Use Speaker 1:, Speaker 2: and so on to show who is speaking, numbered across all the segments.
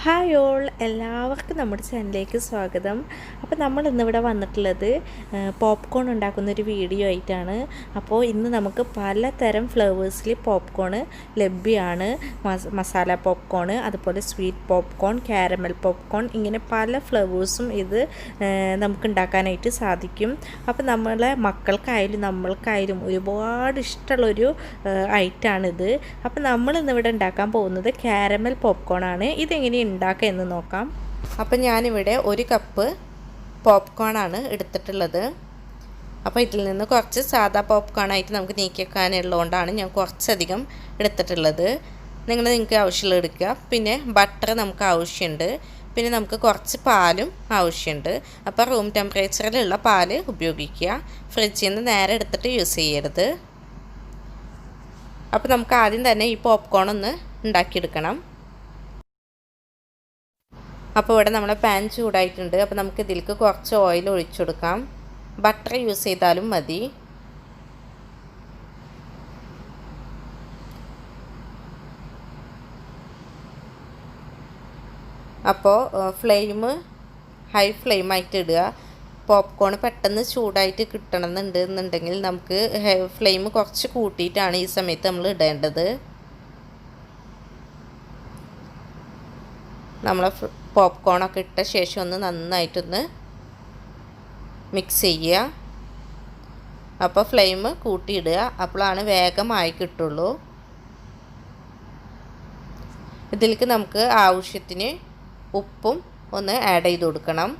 Speaker 1: Hi all, എല്ലാവർക്കും നമ്മുടെ ചാനലിലേക്ക് സ്വാഗതം. അപ്പോൾ നമ്മൾ ഇന്നിവിടെ വന്നിട്ടുള്ളത് പോപ്കോൺ ഉണ്ടാക്കുന്നൊരു വീഡിയോ ആയിട്ടാണ്. അപ്പോൾ ഇന്ന് നമുക്ക് പലതരം ഫ്ലേവേഴ്സിൽ പോപ്കോൺ ലഭ്യമാണ്. മസാല പോപ്കോൺ, അതുപോലെ സ്വീറ്റ് പോപ്കോൺ, കാരമൽ പോപ്കോൺ, ഇങ്ങനെ പല ഫ്ലേവേഴ്സും ഇത് നമുക്ക് ഉണ്ടാക്കാനായിട്ട് സാധിക്കും. അപ്പോൾ നമ്മളെ മക്കൾക്കായാലും നമ്മൾക്കായാലും ഒരുപാട് ഇഷ്ടമുള്ളൊരു ഐറ്റമാണിത്. അപ്പോൾ നമ്മളിന്നിവിടെ ഉണ്ടാക്കാൻ പോകുന്നത് കാരമൽ പോപ്കോൺ ആണ്. ഇതെങ്ങനെ ഉണ്ടാക്കുക എന്ന് നോക്കാം. അപ്പോൾ ഞാനിവിടെ 1 കപ്പ് പോപ്കോൺ ആണ് എടുത്തിട്ടുള്ളത്. അപ്പോൾ ഇതിൽ നിന്ന് കുറച്ച് സാദാ പോപ്കോൺ ആയിട്ട് നമുക്ക് നീക്കി വെക്കാനുള്ളതുകൊണ്ടാണ് ഞാൻ കുറച്ചധികം എടുത്തിട്ടുള്ളത്. നിങ്ങൾക്ക് ആവശ്യമുള്ള എടുക്കുക. പിന്നെ ബട്ടർ നമുക്ക് ആവശ്യമുണ്ട്. പിന്നെ നമുക്ക് കുറച്ച് പാലും ആവശ്യമുണ്ട്. അപ്പോൾ റൂം ടെമ്പറേച്ചറിലുള്ള പാല് ഉപയോഗിക്കുക. ഫ്രിഡ്ജിൽ നിന്ന് നേരെ എടുത്തിട്ട് യൂസ് ചെയ്യരുത്. അപ്പോൾ നമുക്ക് ആദ്യം തന്നെ ഈ പോപ്കോൺ ഒന്ന് ഉണ്ടാക്കിയെടുക്കണം. അപ്പോൾ ഇവിടെ നമ്മുടെ പാൻ ചൂടായിട്ടുണ്ട്. അപ്പോൾ നമുക്ക് ഇതിലേക്ക് കുറച്ച് ഓയിൽ ഒഴിച്ചു കൊടുക്കാം. ബട്ടർ യൂസ് ചെയ്താലും മതി. അപ്പോൾ ഫ്ലെയിം ഹൈ ഫ്ലെയിമായിട്ട് ഇടുക. പോപ്കോൺ പെട്ടെന്ന് ചൂടായിട്ട് കിട്ടണമെന്നുണ്ടെങ്കിൽ നമുക്ക് ഫ്ലെയിം കുറച്ച് കൂട്ടിയിട്ടാണ് ഈ സമയത്ത് നമ്മൾ ഇടേണ്ടത്. നമ്മൾ പോപ്കോണൊക്കെ ഇട്ട ശേഷം ഒന്ന് നന്നായിട്ടൊന്ന് മിക്സ് ചെയ്യുക. അപ്പോൾ ഫ്ലെയിം കൂട്ടിയിടുക. അപ്പോഴാണ് വേഗമായി കിട്ടുള്ളൂ. ഇതിലേക്ക് നമുക്ക് ആവശ്യത്തിന് ഉപ്പും ഒന്ന് ആഡ് ചെയ്ത് കൊടുക്കണം.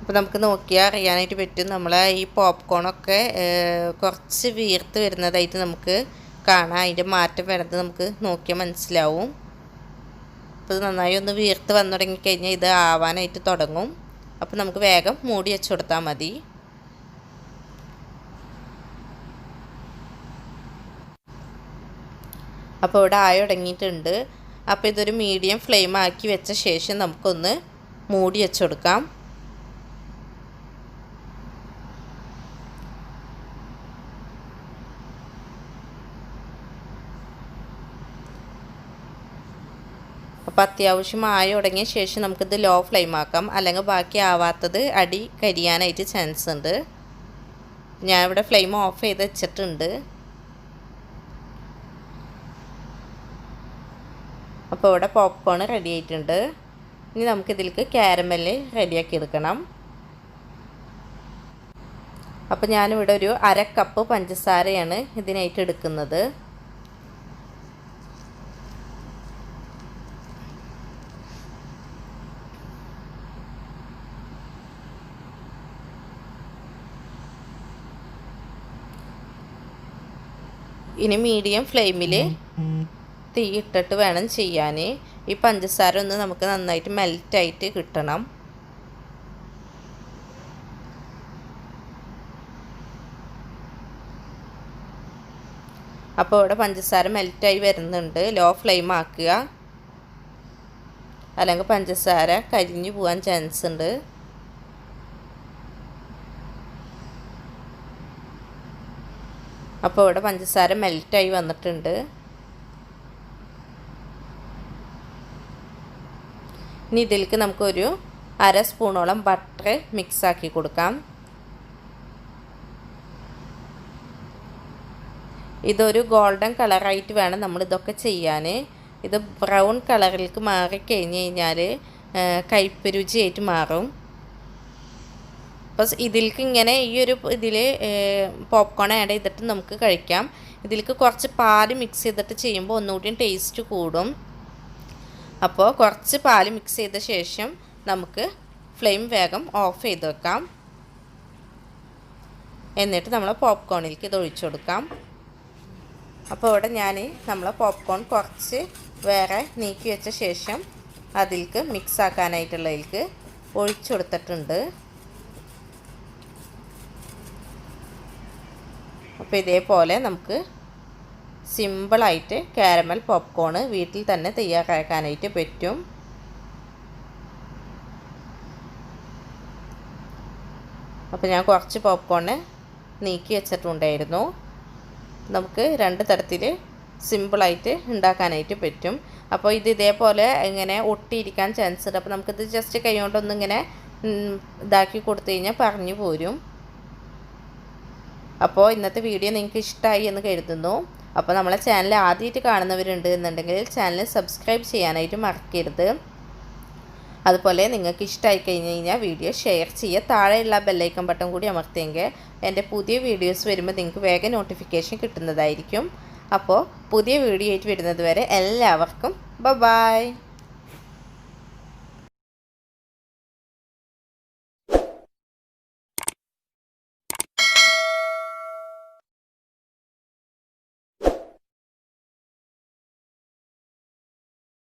Speaker 1: അപ്പോൾ നമുക്ക് നോക്കിയാൽ അറിയാനായിട്ട് പറ്റും. നമ്മളെ ഈ പോപ്കോണൊക്കെ കുറച്ച് വീർത്ത് വരുന്നതായിട്ട് നമുക്ക് കാണാം. അതിൻ്റെ മാറ്റം വരുന്നത് നമുക്ക് നോക്കിയാൽ മനസ്സിലാവും. അപ്പോൾ ഇത് നന്നായി ഒന്ന് വീർത്ത് വന്നു തുടങ്ങിക്കഴിഞ്ഞാൽ ഇത് ആവാനായിട്ട് തുടങ്ങും. അപ്പോൾ നമുക്ക് വേഗം മൂടി വെച്ച് കൊടുത്താൽ മതി. അപ്പോൾ ഇവിടെ ആയി തുടങ്ങിയിട്ടുണ്ട്. അപ്പോൾ ഇതൊരു മീഡിയം ഫ്ലെയിം ആക്കി വെച്ച ശേഷം നമുക്കൊന്ന് മൂടി വെച്ച് കൊടുക്കാം. അപ്പോൾ അത്യാവശ്യം ആയി തുടങ്ങിയ ശേഷം നമുക്കിത് ലോ ഫ്ലെയിം ആക്കാം. അല്ലെങ്കിൽ ബാക്കി ആവാത്തത് അടി കരിയാനായിട്ട് ചാൻസ് ഉണ്ട്. ഞാൻ ഇവിടെ ഫ്ലെയിം ഓഫ് ചെയ്ത് വെച്ചിട്ടുണ്ട്. അപ്പോൾ ഇവിടെ പോപ്കോൺ റെഡി ആയിട്ടുണ്ട്. ഇനി നമുക്കിതിലേക്ക് കാരമൽ റെഡിയാക്കി എടുക്കണം. അപ്പോൾ ഞാനിവിടെ ഒരു 1/2 കപ്പ് പഞ്ചസാരയാണ് ഇതിനായിട്ട് എടുക്കുന്നത്. ഇനി മീഡിയം ഫ്ലെയിമിൽ തീ ഇട്ടിട്ട് വേണം ചെയ്യാൻ. ഈ പഞ്ചസാര ഒന്ന് നമുക്ക് നന്നായിട്ട് മെൽറ്റായിട്ട് കിട്ടണം. അപ്പോൾ ഇവിടെ പഞ്ചസാര മെൽറ്റായി വരുന്നുണ്ട്. ലോ ഫ്ലെയിം ആക്കുക, അല്ലെങ്കിൽ പഞ്ചസാര കരിഞ്ഞു പോകാൻ ചാൻസ് ഉണ്ട്. അപ്പോൾ ഇവിടെ പഞ്ചസാര മെൽറ്റായി വന്നിട്ടുണ്ട്. ഇനി ഇതിലേക്ക് നമുക്കൊരു 1/2 സ്പൂണോളം ബട്ടർ മിക്സാക്കി കൊടുക്കാം. ഇതൊരു ഗോൾഡൻ കളറായിട്ട് വേണം നമ്മളിതൊക്കെ ചെയ്യാൻ. ഇത് ബ്രൗൺ കളറിലേക്ക് മാറിക്കഴിഞ്ഞ് കഴിഞ്ഞാൽ കയ്പ്പ് രുചിയായിട്ട് മാറും. അപ്പോൾ ഇതിലേക്ക് ഇങ്ങനെ ഈ ഒരു ഇതിൽ പോപ്കോൺ ആഡ് ചെയ്തിട്ട് നമുക്ക് കഴിക്കാം. ഇതിലേക്ക് കുറച്ച് പാൽ മിക്സ് ചെയ്തിട്ട് ചെയ്യുമ്പോൾ ഒന്നുകൂടി ടേസ്റ്റ് കൂടും. അപ്പോൾ കുറച്ച് പാൽ മിക്സ് ചെയ്ത ശേഷം നമുക്ക് ഫ്ലെയിം വേഗം ഓഫ് ചെയ്ത് വെക്കാം. എന്നിട്ട് നമ്മൾ പോപ്കോണിലേക്ക് ഇത് ഒഴിച്ചു കൊടുക്കാം. അപ്പോൾ ഇവിടെ ഞാൻ നമ്മളെ പോപ്കോൺ കുറച്ച് വേറെ നീക്കി വെച്ച ശേഷം അതിലേക്ക് മിക്സ് ആക്കാനായിട്ടുള്ളതിലേക്ക് ഒഴിച്ചു കൊടുത്തിട്ടുണ്ട്. അപ്പോൾ ഇതേപോലെ നമുക്ക് സിമ്പിളായിട്ട് കാരമൽ പോപ്കോൺ വീട്ടിൽ തന്നെ തയ്യാറാക്കാനായിട്ട് പറ്റും. അപ്പോൾ ഞാൻ കുറച്ച് പോപ്കോൺ നീക്കി വെച്ചിട്ടുണ്ടായിരുന്നു. നമുക്ക് 2 തരത്തിൽ സിമ്പിളായിട്ട് ഉണ്ടാക്കാനായിട്ട് പറ്റും. അപ്പോൾ ഇത് ഇതേപോലെ ഇങ്ങനെ ഒട്ടിയിരിക്കാൻ ചാൻസ് ഉണ്ട്. അപ്പോൾ നമുക്കിത് ജസ്റ്റ് കൈ കൊണ്ടൊന്നിങ്ങനെ ഇതാക്കി കൊടുത്തു കഴിഞ്ഞാൽ പറഞ്ഞു പോരും. അപ്പോൾ ഇന്നത്തെ വീഡിയോ നിങ്ങൾക്ക് ഇഷ്ടമായി എന്ന് കരുതുന്നു. അപ്പോൾ നമ്മളെ ചാനൽ ആദ്യമായിട്ട് കാണുന്നവരുണ്ട് എന്നുണ്ടെങ്കിൽ ചാനൽ സബ്സ്ക്രൈബ് ചെയ്യാനായിട്ട് മറക്കരുത്. അതുപോലെ നിങ്ങൾക്ക് ഇഷ്ടമായി കഴിഞ്ഞ് കഴിഞ്ഞാൽ വീഡിയോ ഷെയർ ചെയ്യുക. താഴെയുള്ള ബെല്ലൈക്കൺ ബട്ടൺ കൂടി അമർത്തിയെങ്കിൽ എൻ്റെ പുതിയ വീഡിയോസ് വരുമ്പോൾ നിങ്ങൾക്ക് വേഗം നോട്ടിഫിക്കേഷൻ കിട്ടുന്നതായിരിക്കും. അപ്പോൾ പുതിയ വീഡിയോ ആയിട്ട് വരുന്നത് വരെ എല്ലാവർക്കും ബൈ.